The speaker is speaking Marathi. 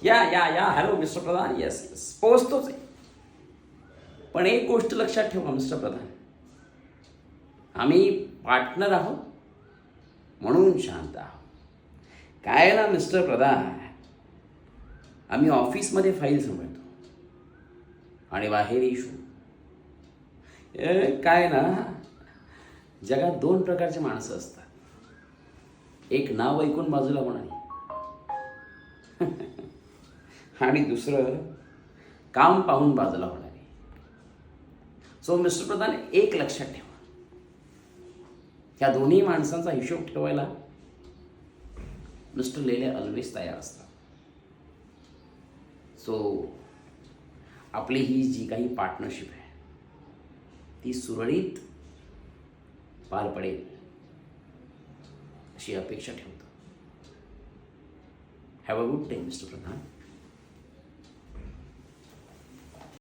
या या या हॅलो मिस्टर प्रधान. येस येस पोहोचतोच आहे. पण एक गोष्ट लक्षात ठेवा मिस्टर प्रधान, आम्ही पार्टनर आहोत म्हणून शांत आहोत. काय ना मिस्टर प्रधान, आम्ही ऑफिसमध्ये फाईल सांभाळतो आणि बाहेर इशू. काय ना, जगात दोन प्रकारचे माणसं असतात. एक नाव ऐकून बाजूला होणारी आणि दुसरं काम पाहून बाजूला होणारी. सो मिस्टर प्रधान, एक लक्षात ठेवा, या दोन्ही माणसांचा हिशोब ठेवायला मिस्टर लेले ऑलवेज तयार असतात. सो आपली ही जी काही पार्टनरशिप आहे ती सुरळीत पार पडेल अशी अपेक्षा ठेवतो. Have a good day mister Pradhan.